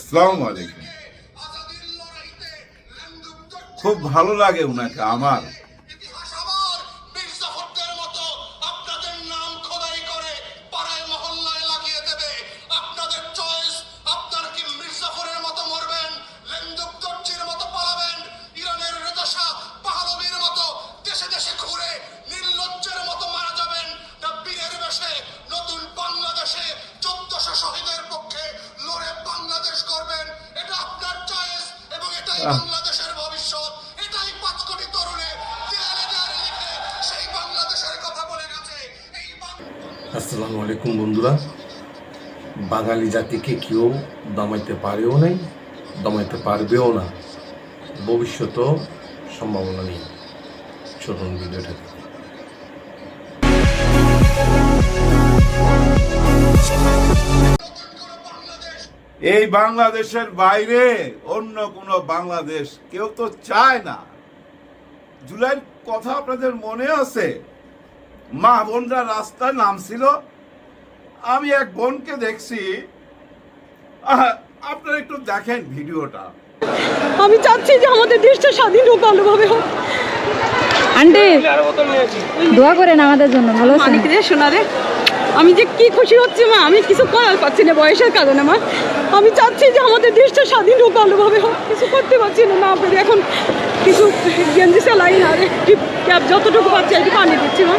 আসসালামু আলাইকুম। খুব ভালো লাগে উনাকে আমার। বাংলাদেশের ভবিষ্যৎ এটাই 5 কোটি তরুণে দেয়ালে দেয়ালে লিখে সেই বাংলাদেশের কথা বলে গেছে। আসসালামু আলাইকুম বন্ধুরা। বাঙালি জাতিকে কেউ দমাইতে পারেও নাই, দমাইতে পারবেও না, ভবিষ্যতেও সম্ভাবনা নেই। চলুন ভিডিওটা এই বাংলাদেশের বাইরে অন্য কোনো বাংলাদেশ কেউ তো চায় না। জুলাইয়ের কথা আপনাদের মনে আছে? মা বোনরা রাস্তায় নামছিল, আমি এক বোনকে দেখছি, আপনারা একটু দেখেন ভিডিওটা। আমি চাচ্ছি যে আমাদের দেশটা স্বাধীন হোক, ভালোভাবে হোক। আন্টি দোয়া করেন আমাদের জন্য, ভালো আছেন? অনেক রে শোনা রে, আমি যে কি খুশি হচ্ছে মা, আমি কিছু করার পাচ্ছি না বয়সের কারণে মা। আমি চাচ্ছি যে আমাদের দেশটা স্বাধীন হোক, ভালোভাবে হোক। কিছু করতে পারছি না মা, আপনাদের এখন কিছু গেঞ্জি সেলাই না রে, ক্যাব যতটুকু পাচ্ছি আর কি পানি দিচ্ছি মা।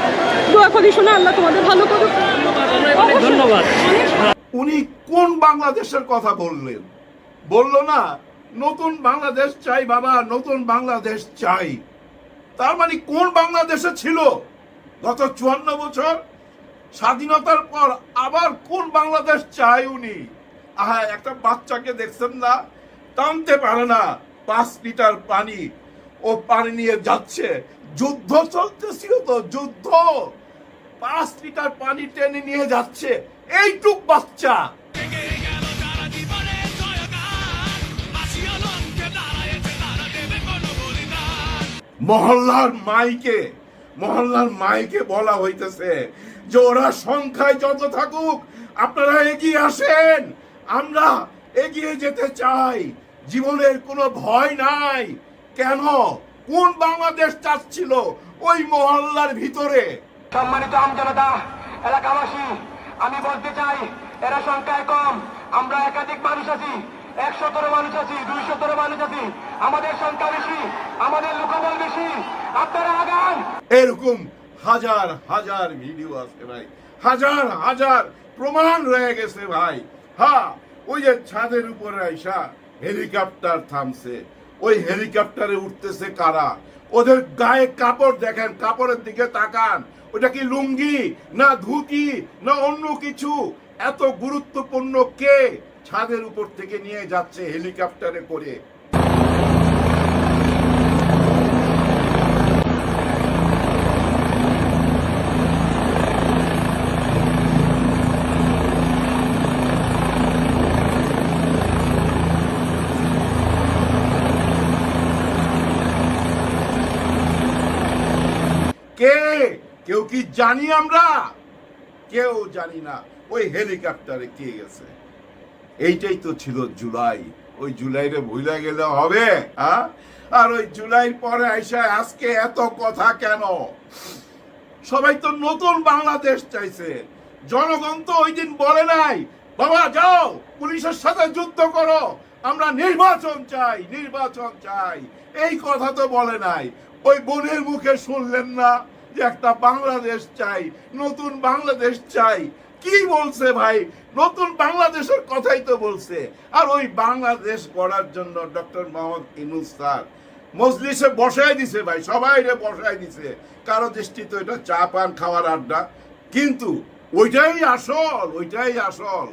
দোয়া করি শোনা, আল্লাহ তোমাদের ভালো করুক। ধন্যবাদ। উনি কোন বাংলাদেশের কথা বললেন? বললো না নতুন বাংলাদেশ চাই বাবা, নতুন বাংলাদেশ চাই। তার মানে কোন বাংলাদেশে ছিল গত 54 বছর স্বাধীনতার পর? আবার কোন বাংলাদেশ চাই উনি? একটা বাচ্চাকে দেখছেন না, টানতে পারে না 5 লিটার পানি, ও পানি নিয়ে যাচ্ছে। যুদ্ধ চলতেছিল তো, যুদ্ধ, 5 লিটার পানি টেনে নিয়ে যাচ্ছে এইটুক বাচ্চা। মহল্লার মাইকে বলা হইতেছে যে ওরা সংখ্যায় যত থাকুক আপনারা এগিয়ে আসেন, আমরা এগিয়ে যেতে চাই, জীবনের কোনো ভয় নাই। কেন? কোন বাংলাদেশ চাচ্ছিল ওই মহল্লার ভিতরে? সম্মানিত আমজনতা, এলাকাবাসী, আমি বলতে চাই এরা সংখ্যায় কম, আমরা একাধিক মানুষ আছি, 117 মানুষ আছি, 217 মানুষ আছি, আমাদের সংখ্যা বেশি, আমাদের লোকবল বেশি, আপনারা আগান। এরকম হাজার হাজার ভিডিও আছে ভাই, হাজার হাজার প্রমাণ রয়ে গেছে ভাই। হ্যাঁ, ওই যে ছাদের উপরে আইসা হেলিকপ্টার থামছে, ওই হেলিকপ্টারে উঠতেছে কারা? ওদের গায়ে কাপড় দেখেন, কাপড়ের দিকে তাকান, ওটা কি লুঙ্গি না ধুতি না অন্য কিছু? এত গুরুত্বপূর্ণ কে ছাদের উপর থেকে নিয়ে যাচ্ছে হেলিকপ্টারে করে? কেউ কি জানি? আমরা কেউ জানি না ওই হেলিকপ্টারে কে গেছে। এইটাই তো ছিল জুলাই। ওই জুলাইরে ভুলে গেলে হবে? আর ওই জুলাই পরে আইসা আজকে এত কথা কেন? সবাই তো নতুন বাংলাদেশ চাইছে। জনগণ তো ওই দিন বলে নাই বাবা যাও পুলিশের সাথে যুদ্ধ করো, আমরা নির্বাচন চাই, নির্বাচন চাই, এই কথা তো বলে নাই। ওই বোনের মুখে শুনলেন না যে একটা বাংলাদেশ চাই, নতুন বাংলাদেশ চাই? কি বলছে ভাই? নতুন বাংলাদেশের কথাই তো বলছে। আর ওই বাংলাদেশ গড়ার জন্য ডক্টর মোহাম্মদ ইউনূস স্যার মজলিসে বসাই দিছে ভাই, সবাই বসাই দিছে। কারো দৃষ্টিতে এটা চা পান খাওয়ার আড্ডা, কিন্তু ওইটাই আসল, ওইটাই আসল।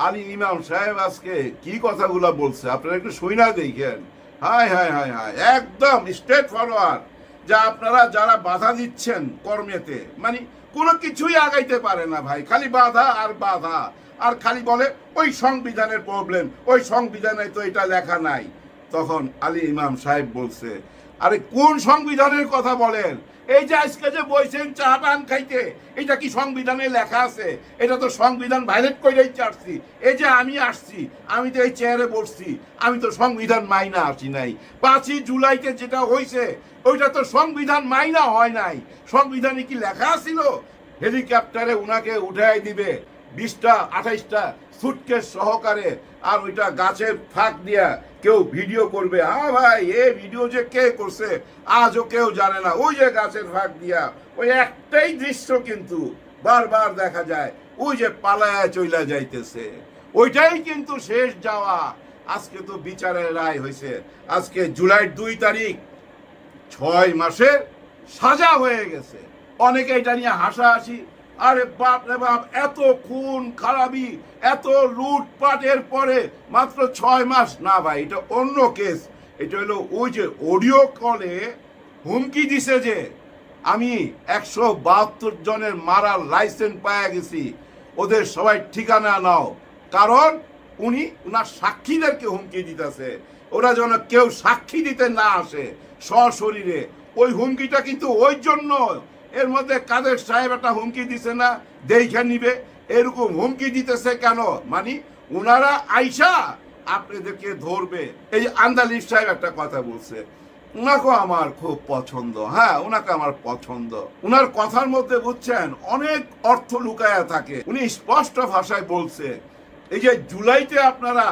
আলী ইমাম সাহেব আজকে কি কথাগুলা বলছে আপনারা একটু শুইনা দেখেন। হায় হায় হায় হায়, একদম স্ট্রেট ফরওয়ার্ড। যা আপনারা যারা বাধা দিচ্ছেন কর্মেতে, মানে কোনো কিছুই আগাইতে পারে না ভাই, খালি বাধা আর বাধা। আর খালি বলে ওই সংবিধানের প্রবলেম, ওই সংবিধানে তো এটা লেখা নাই। তখন আলী ইমাম সাহেব বলছে আরে কোন সংবিধানের কথা বলেন? এই যে আজকে যে বইছেন চা পান খাইতে, এটা কি সংবিধানে লেখা আছে? এটা তো সংবিধান ভাইলেট করেই আসছি। এই যে আমি আসছি, আমি তো এই চেয়ারে বসছি, আমি তো সংবিধান মাইনা আসি নাই। 5ই জুলাইতে যেটা হয়েছে ওইটা তো সংবিধান মাইনা হয় নাই। সংবিধানে কি লেখা ছিল হেলিকপ্টারে উনাকে উঠাই দিবে 20টা 28টা সুটকেস সহকারে, আর ওইটা গাছের ফাঁক দিয়া কেউ ভিডিও করবে? হ্যাঁ ভাই, এই ভিডিও যে কে করছে আজও কেউ জানে না। ওই যে গাছের ফাঁক দিয়া ওই একটাই দৃশ্য কিন্তু বারবার দেখা যায়, ওই যে পালায়া চইলা যাইতেছে, ওইটাই কিন্তু শেষ যাওয়া। আজকে তো বিচারের রায় হয়েছে, আজকে জুলাইয়ের 2 তারিখ, 6 মাসের সাজা হয়ে গেছে। অনেকে এটা নিয়ে হাসাহাসি, আরে বাপ রে বাপ, এত খুন খারাপি, এত লুটপাটের পরে মাত্র 6 মাস? না ভাই, এটা অন্য কেস। এটা হলো ওই যে অডিও কলে হুমকি দিছে যে আমি 172 জনের মারার লাইসেন্স পাওয়া গেছি, ওদের সবাই ঠিকানা নাও। কারণ উনি ওনার সাক্ষীদেরকে হুমকি দিতেছে, ওরা যেন কেউ সাক্ষী দিতে না আসে সশরীরে। ওই হুমকিটা কিন্তু ওই জন্য, এর মধ্যে কাদের সাহেব একটা হুমকি দিছে না, দেখে নিবে। এরকম হুমকি দিতেছে কেন? মানে উনারা আইসা আপনাদেরকে ধরবে। এই যে আন্দালিব সাহেব একটা কথা বলছে, উনাকে আমার খুব পছন্দ। হ্যাঁ, উনাকে আমার পছন্দ। উনার কথার মধ্যে বুঝছেন অনেক অর্থ লুকায়া থাকে। উনি স্পষ্ট ভাষায় বলছে, এই যে জুলাইতে আপনারা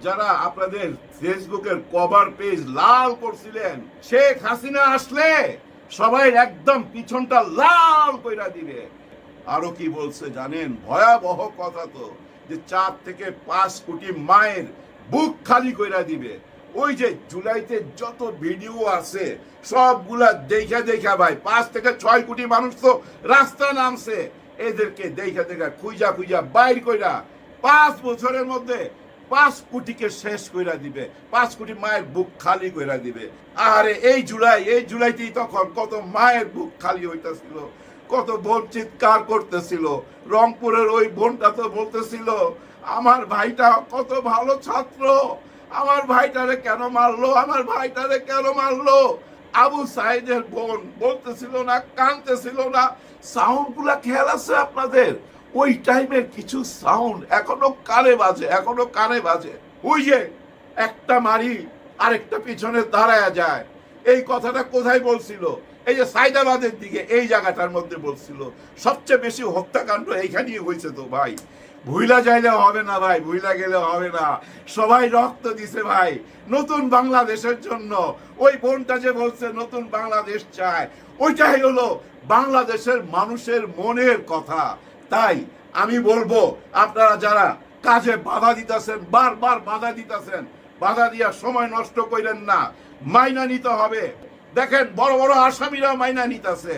যারা আপনাদের ফেসবুকের কভার পেজ লাল করছিলেন, শেখ হাসিনা আসলে সবাই একদম পিছনটা লাল কইরা দিবে। আরো কি বলছে জানেন? ভয়াবহ কথা তো, যে 4 থেকে 5 কোটি মায়ের বুক খালি কইরা দিবে। ওই যে জুলাইতে যত ভিডিও আছে সবগুলা দেখা দেখা ভাই 5 থেকে 6 কোটি মানুষ তো রাস্তা নামছে, এদেরকে দেখা দেখা খুঁজা খুঁজা বাইর কইরা 5 বছরের মধ্যে 5 কোটিকে শেষ কইরা দিবে, 5 কোটি মায়ের বুক খালি কইরা দিবে। আরে এই জুলাইতেই তখন কত মায়ের বুক খালি হইতাছিল, কত বোন চিৎকার করতেছিল। রংপুরের ওই বোনটা তো বলতেছিল, আমার ভাইটা কত ভালো ছাত্র, আমার ভাইটারে কেন মারলো, আমার ভাইটারে কেন মারলো। আবু সাইদের বোন বলতেছিল না, কাঁদতেছিল না। সাউন্ড গুলা খেয়াল আছে আপনাদের? ওই টাইমের কিছু সাউন্ড এখনো কানে বাজে, এখনো কানে বাজে। ওই যে একটা মারি আরেকটা পিছনে দাঁড়ায়া যায়, এই কথাটা কোথায় বলছিল? এই যে সাইদাবাদের দিকে, এই জায়গাটার মধ্যে বলছিল। সবচেয়ে বেশি হত্যাকাণ্ড এইখানেই হয়েছে তো ভাই। ভুইলা যাইলে হবে না ভাই, ভুইলা গেলে হবে না। সবাই রক্ত দিছে ভাই নতুন বাংলাদেশের জন্য। ওই বোনটা যে বলছে নতুন বাংলাদেশ চায়, ওইটাই হলো বাংলাদেশের মানুষের মনের কথা। তাই আমি বলবো, আপনারা যারা কাজে বাধা দিতেছেন, বারবার বাধা দিতেছেন, বাধা দিয়া সময় নষ্ট করেন না, মাইনা নিতে হবে। দেখেন বড় বড় আসামিরা মাইনা নিতেছে।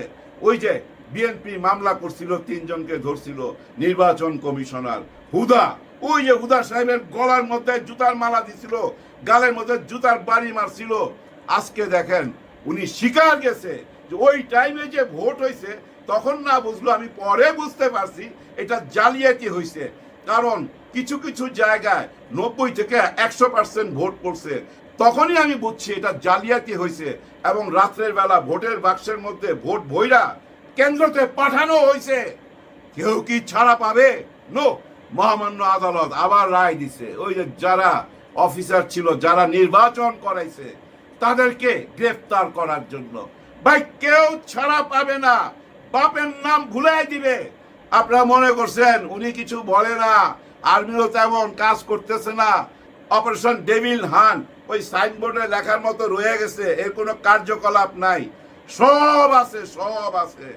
ওই যে বিএনপি মামলা করছিল, 3 জনকে ধরছিল নির্বাচন কমিশনার হুদা, ওই যে হুদা সাহেবের গলার মধ্যে জুতার মালা দিছিল, গালের মধ্যে জুতার বাড়ি মারছিল। আজকে দেখেন উনি স্বীকার গেছে যে ওই টাইমে যে ভোট হয়েছে তখন না বুঝলো, আমি পরে বুঝতে পারছি এটা জালিয়াতি হয়েছে। কারণ কিছু কিছু জায়গায় 90 থেকে 100% ভোট পড়ছে, তখনই আমি বুঝছি এটা জালিয়াতি হয়েছে। এবং রাত্রের বেলা ভোটের বাক্সের মধ্যে ভোট ভইরা কেন্দ্রতে পাঠানো হয়েছে। কেউ কি ছাড়া পাবে? নো। মহামান্য আদালত আবার রায় দিছে, ওই যে যারা অফিসার ছিল, যারা নির্বাচন করাইছে, তাদেরকে গ্রেফতার করার জন্য। ভাই কেউ ছাড়া পাবে না, বাপের নাম ভুলাই দিবে। আপনারা মনে করছেন উনি কিছু বলে না, আর্মিও তেমন কাজ করতেছে না, অপারেশন ডেভিল হান্ট ওই সাইনবোর্ডে লেখার মতো রয়ে গেছে, এর কোনো কার্যকলাপ নাই। সব আছে, সব আছে।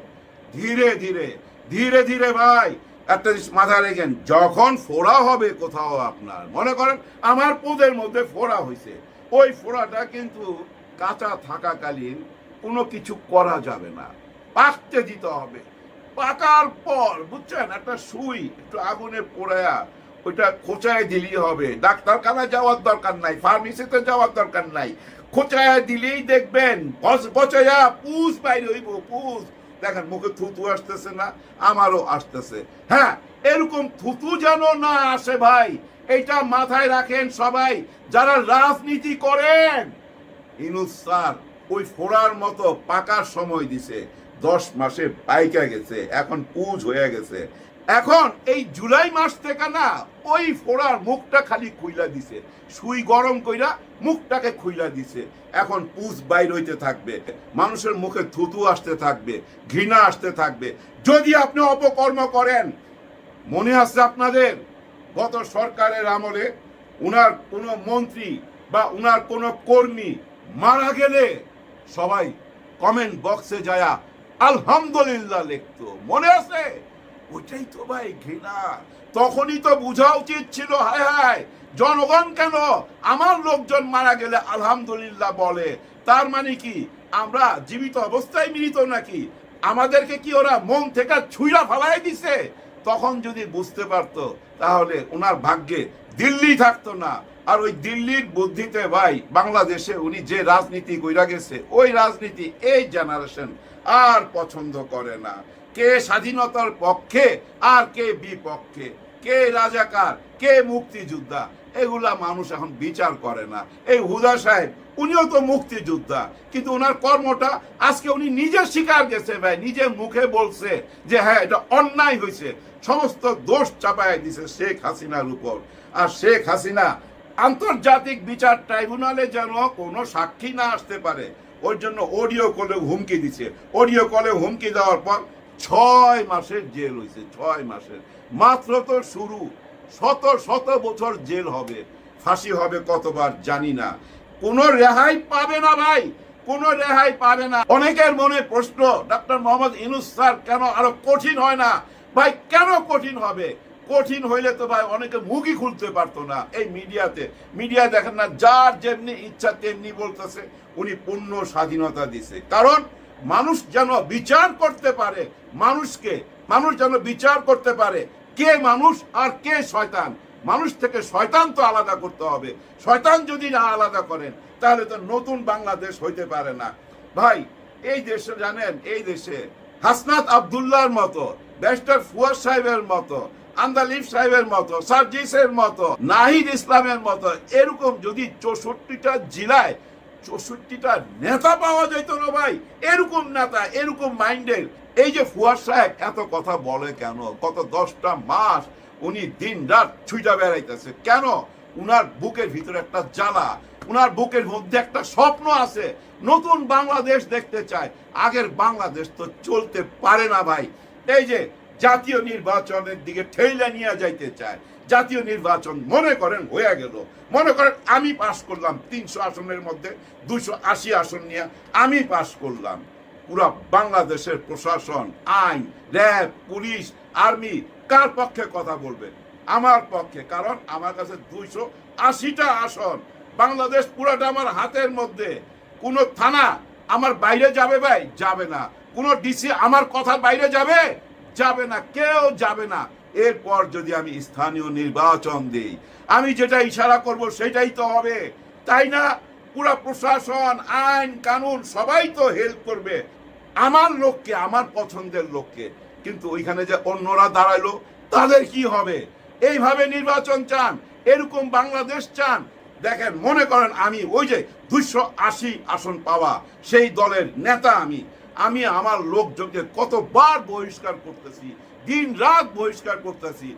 ধীরে ধীরে ধীরে ধীরে ভাই একটা জিনিস মাথায় রেখেন, যখন ফোড়া হবে কোথাও, আপনার মনে করেন আমার পোদের মধ্যে ফোড়া হয়েছে, ওই ফোড়াটা কিন্তু কাঁচা থাকাকালীন কোনো কিছু করা যাবে না, পাকতে দিতে হবে। পাকার পর বুঝছেন, একটা সুই একটু আগুনে পোড়ায়া ওইটা খোঁচায় দিলেই হবে। ডাক্তারখানায় যাওয়ার দরকার নাই, ফার্মেসিতে যাওয়ার দরকার নাই, খোঁচায়া দিলেই দেখবেন বচায়া পুষ বাইরে হইব, পুষ। দেখেন মুখে থুতু আসতেছে না? আমারও আসতেছে। হ্যাঁ, এরকম থুতু যেন না আসে ভাই, এইটা মাথায় রাখেন সবাই যারা রাজনীতি করেন। ইনুস স্যার ওই ফোড়ার মতো পাকার সময় দিছে, 10 মাসে পাইকা গেছে, এখন পুজ হয়ে গেছে। এখন এই জুলাই মাস থেকে না ওই ফোড়ার মুখটা খালি খুইলা দিছে, সুই গরম কইরা মুখটাকে খুইলা দিছে। এখন পুজ বাইর হইতে থাকবে, মানুষের মুখে থুতু আসতে থাকবে, ঘৃণা আসতে থাকবে যদি আপনি অপকর্ম করেন। মনে আছে আপনাদের গত সরকারের আমলে উনার কোনো মন্ত্রী বা উনার কোনো কর্মী মারা গেলে সবাই কমেন্ট বক্সে যায়া আলহামদুলিল্লাহ লিখতো, মনে আছে? ওইটাই তো ভাই ঘৃণা। তখনই তো বোঝা উচিত ছিল, হায় হায় জনগণ কেন আমার লোকজন মারা গেলে আলহামদুলিল্লাহ বলে? তার মানে কি আমরা জীবিত অবস্থায় মৃত নাকি? আমাদেরকে কি ওরা মন থেকে ছুঁড়া ফালাই দিছে? তখন যদি বুঝতে পারতো তাহলে ওনার ভাগ্যে দিল্লি থাকতো না। আর ওই দিল্লির বুদ্ধিতে ভাই বাংলাদেশে উনি যে রাজনীতি কইরা গেছে, ওই রাজনীতি এই জেনারেশন আর পছন্দ করে না। কে স্বাধীনতার পক্ষে আর কে বিপক্ষে, কে রাজাকার কে মুক্তিযোদ্ধা, এগুলা মানুষ এখন বিচার করে না। এই হুদা সাহেব উনিও তো মুক্তিযোদ্ধা, কিন্তু ওনার কর্মটা আজকে উনি নিজে স্বীকার গেছে ভাই, নিজে মুখে বলছে যে হ্যাঁ এটা অন্যায় হয়েছে। সমস্ত দোষ চাপায় দিছে শেখ হাসিনার উপর। আর শেখ হাসিনা আন্তর্জাতিক বিচার ট্রাইব্যুনালে যেন কোনো সাক্ষী না আসতে পারে, ওর জন্য অডিও কলে হুমকি দিছে। অডিও কলে হুমকি দেওয়ার পর 6 মাসের জেল হয়েছে, 6 মাসের। মাত্র তো শুরু, শত শত বছর জেল হবে, ফাঁসি হবে কতবার জানি না। কোনো রেহাই পাবে না ভাই, কোনো রেহাই পাবে না। অনেকের মনে প্রশ্ন, ডক্টর মোহাম্মদ ইউনূস স্যার কেন আরো কঠিন হয় না? ভাই কেন কঠিন হবে? কঠিন হইলে তো ভাই অনেকে মুখই খুলতে পারতো না। এই মিডিয়া দেখেন না, যার যেমনি ইচ্ছা তেমনি বলতেছে। উনি পূর্ণ স্বাধীনতা দিছে, কারণ মানুষ যেন বিচার করতে পারে, মানুষ যেন বিচার করতে পারে কে মানুষ আর কে শয়তান। মানুষ থেকে শয়তান তো আলাদা করতে হবে। শয়তান যদি না আলাদা করেন তাহলে তো নতুন বাংলাদেশ হইতে পারে না। ভাই এই দেশে জানেন, এই দেশে হাসনাত আব্দুল্লাহর মতো, ব্যারিস্টার ফুয়াদ সাহেবের মতো, আন্দালিব সাহেবের মতো, সার্জিসের মতো, নাহিদ ইসলামের মতো এরকম যদি 64টা জেলায় 64টা নেতা পাওয়া যেত না ভাই, এরকম নেতা, এরকম মাইন্ডের। এই যে ফুয়াদ সাহেব এত কথা বলে কেন? গত 10টা মাস উনি দিন রাত ছুইটা বেড়াইতেছে কেন? উনার বুকের ভিতরে একটা জ্বালা, উনার বুকের মধ্যে একটা স্বপ্ন আছে, নতুন বাংলাদেশ দেখতে চায়। আগের বাংলাদেশ তো চলতে পারে না ভাই। এই যে জাতীয় নির্বাচনের দিকে ঠেলে নিয়ে যাইতে চায়। জাতীয় নির্বাচন মনে করেন হয়ে গেল, মনে করেন আমি পাশ করলাম 300 আসনের মধ্যে 280 আসন নিয়ে আমি পাশ করলাম। পুরা বাংলাদেশের প্রশাসন, আইন, র্যাব, পুলিশ, আর্মি কার পক্ষে কথা বলবে? আমার পক্ষে, কারণ আমার কাছে 280টা আসন। বাংলাদেশ পুরাটা আমার হাতের মধ্যে। কোন থানা আমার বাইরে যাবে ভাই? যাবে না। কোন ডিসি আমার কথার বাইরে যাবে? যাবে না, কেউ যাবে না। এরপর যদি আমি স্থানীয় নির্বাচন দিই, আমি যেটা ইশারা করব সেটাই তো হবে, তাই না? পুরা প্রশাসন, আইন কানুন সবাই তো হেল্প করবে আমার লোককে, আমার পছন্দের লোককে। কিন্তু ওইখানে যে অন্যরা দাঁড়াইলো তাদের কি হবে? এইভাবে নির্বাচন চান? এরকম বাংলাদেশ চান? দেখেন, মনে করেন আমি ওই যে 280 আসন পাওয়া সেই দলের নেতা, আমি আমার লোকজনকে কতবার বহিষ্কার করতেছি, দিন রাত বহিষ্কার করতেছি।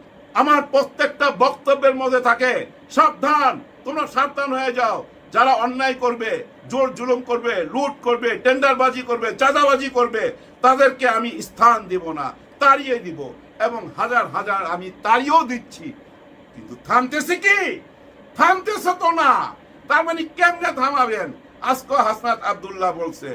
আমার প্রত্যেকটা বক্তব্যের মধ্যে থাকে সাবধান, তোমরা সাবধান হয়ে যাও। যারা অন্যায় করবে, জোর জুলুম করবে, লুট করবে, টেন্ডারবাজি করবে, চাঁদাবাজি করবে, তাদেরকে আমি স্থান দিব না, তাড়িয়ে দিব। এবং হাজার হাজার আমি তাড়িয়েও দিচ্ছি। কিন্তু থামতেছে কি? থামতেছে তো না। তার মানে কেমনে থামাবেন? আজকে হাসনাত আব্দুল্লাহ বলছে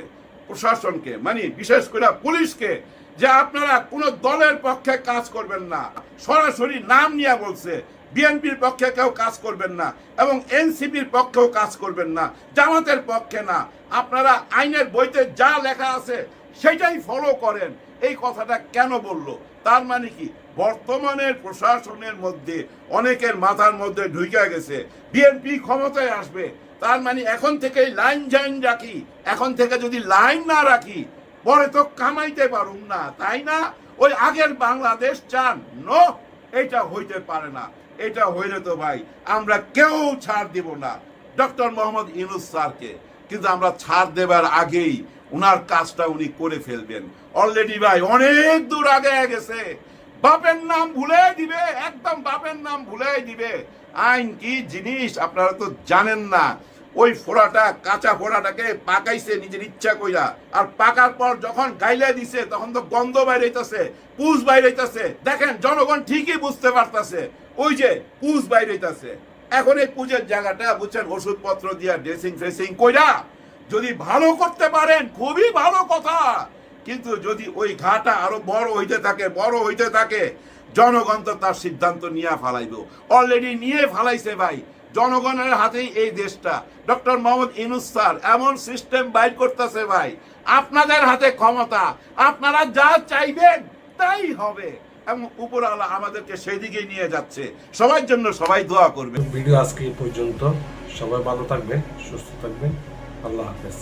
প্রশাসনকে, মানে বিশেষ করে পুলিশকে, যে আপনারা কোন দলের পক্ষে কাজ করবেন না। সরাসরি নাম নিয়ে বলছে, বিএনপির পক্ষে কেউ কাজ করবেন না এবং এনসিপির পক্ষেও কাজ করবেন না, জামাতের পক্ষে না। আপনারা আইনের বইতে যা লেখা আছে সেটাই ফলো করেন। এই কথাটা কেন বললো? তার মানে কি বর্তমানের প্রশাসনের মধ্যে অনেকের মাথার মধ্যে ঢুকে গেছে বিএনপি ক্ষমতায় আসবে। তার মানে এখন থেকেই লাইন জাইন রাখি। এখন থেকে যদি লাইন না রাখি পরে তো কামাইতে পারুম না, তাই না? ওই আগের বাংলাদেশ চান? নো, এটা হইতে পারে না। এটা হইলে তো ভাই আমরা কেউ ছাড় দিব না। ডক্টর মোহাম্মদ ইউনূস স্যারকে কিন্তু আমরা ছাড় দেবার আগেই উনার কাজটা উনি করে ফেলবেন। অলরেডি ভাই অনেক দূর আগে গেছে, বাপের নাম ভুলে দিবে, একদম বাপের নাম ভুলে দিবে। আইন কি জিনিস আপনারা তো জানেন না। ওই ফোড়াটা, কাঁচা ফোড়াটাকে পাকাইছে নিজের ইচ্ছা কইরা, আর পাকার পর যখন গাইলা দিছে তখন তো গন্ধ বাইরেইতেছে, পুষ বাইরেইতেছে। দেখেন জনগণ ঠিকই বুঝতে পারতেছে, ওই যে পুষ বাইরেইতেছে। এখন এই পুজের জায়গাটা বুঝছেন ওষুধপত্র দিয়া ড্রেসিং ফ্রেসিং কইরা যদি ভালো করতে পারেন খুবই ভালো কথা, কিন্তু যদি ওই ঘাটা আরো বড় হইতে থাকে জনগণ তো তার সিদ্ধান্ত নিয়ে ফালাইব। অলরেডি নিয়ে ফালাইছে ভাই, জনগণের হাতেই এই দেশটা। ডক্টর মোহাম্মদ ইউনূস স্যার এমন সিস্টেম বাইর করতেছে ভাই, আপনাদের হাতে ক্ষমতা, আপনারা যা চাইবেন তাই হবে, এবং উপরওয়ালা আমাদেরকে সেই দিকেই নিয়ে যাচ্ছে। সবার জন্য সবাই দোয়া করবে। ভিডিও আজকে এই পর্যন্ত। সবাই ভালো থাকবেন, সুস্থ থাকবেন। আল্লাহ হাফেজ।